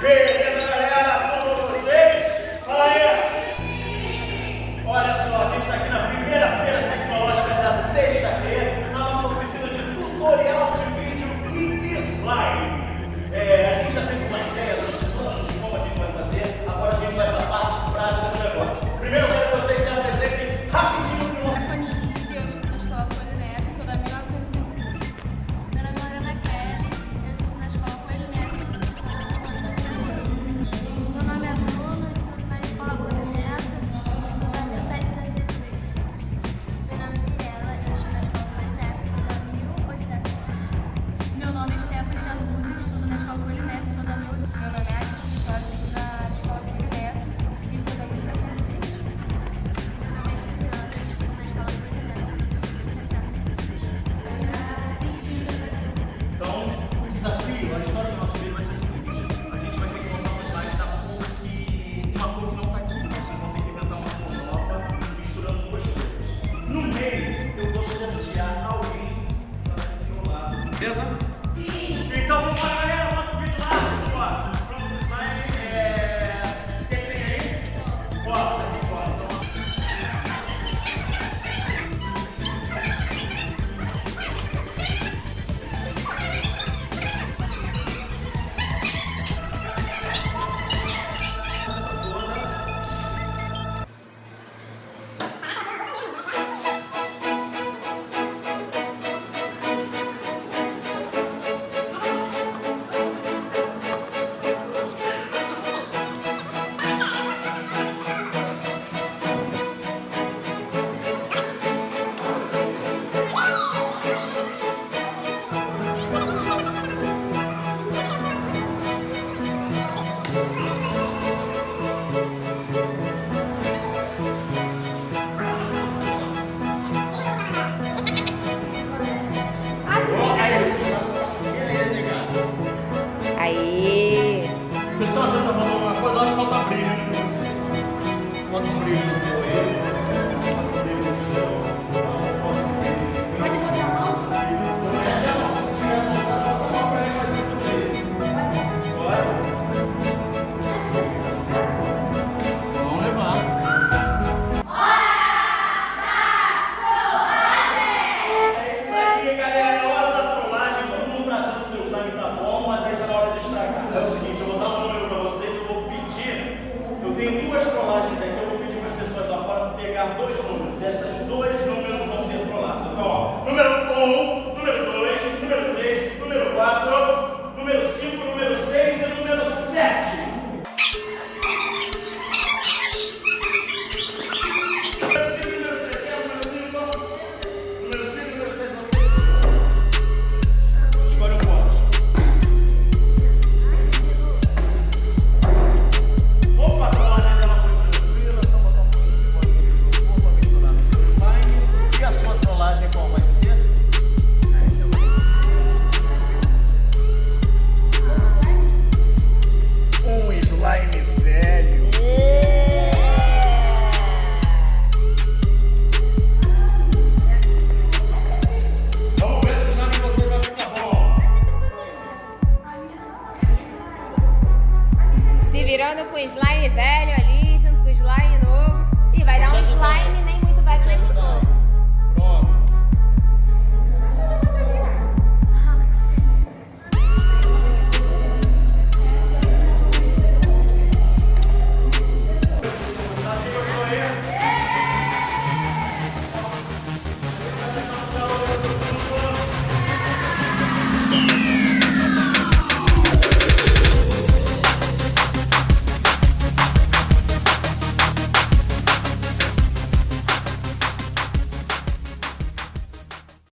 Beleza, galera? Tudo com vocês? Fala aí! Olha só, a gente está aqui na primeira Feira Tecnológica da sexta-feira, na nossa oficina de tutorial de vídeo e slide. A gente já teve uma ideia dos planos de como a gente vai fazer, agora a gente vai para a parte prática do negócio. Primeiro eu quero que vocês se apresentem rapidinho para o nosso... Eu estudo na escola Coelho Neto, sou da 1950. Meu nome é Ana Kelly, eu estudo na escola Coelho Neto, sou da 1950. Meu nome é Bruno, eu estudo na escola Coelho Neto, sou da 1703. Meu nome é Mirella, eu estudo na escola Coelho Neto, sou da 1803. Meu nome é Stephanie Januzzi, estudo na escola Coelho Neto, sou da 1800. Meu nome é Agnes, estudo na escola Coelho Neto e sou da 1703. Meu nome é Juliana, eu estudo na escola Coelho Neto, sou da 1703. Então, o desafio, a história do nosso vídeo vai ser o seguinte: a gente vai ter que montar uma slide da cor que uma cor que não está aqui. Vocês vão ter que inventar uma cor nova, misturando duas cores. No meio, eu vou sortear alguém para ser filmado. Beleza? Sim! Então vamos lá, galera, bota o vídeo lá. Vamos lá. Pronto, slide. Quem tem aí? Bota, aqui, bota. Então, Aí, vocês estão achando que tá falando alguma coisa? Eu acho que falta brilho, né? Bota um brilho no seu olho. Bota um brilho no seu. Bota um brilho. Pode botar a mão? Mete a mão. Se tiver soltado, bota a mão pra ele fazer tudo brilho. Bora. Vamos levar. É isso aí, galera. É hora da trollagem. Todo mundo tá achando que o seu slime tá bom, mas aí tá na hora de estragar. É o seguinte, eu vou dar um número pra vocês, eu vou pedir. Eu tenho duas trollagens aqui, eu vou pedir para as pessoas lá fora pegar dois números. Esses dois números vão ser trollados. Então, ó, número 1, número 2, número 3, número 4, número 5, número 6 e número 7. Escolhe um pote. Opa, a trollagem dela foi tranquila, só botar um pouquinho de bolinha de isopor para misturar no seu slime. E a sua trollagem qual vai ser? Um slime velho. Vamos ver se o slime de você vai ficar bom. se virando com o slime velho ali, junto com o slime novo. E vai dar um slime nem muito velho nem muito novo. Pronto.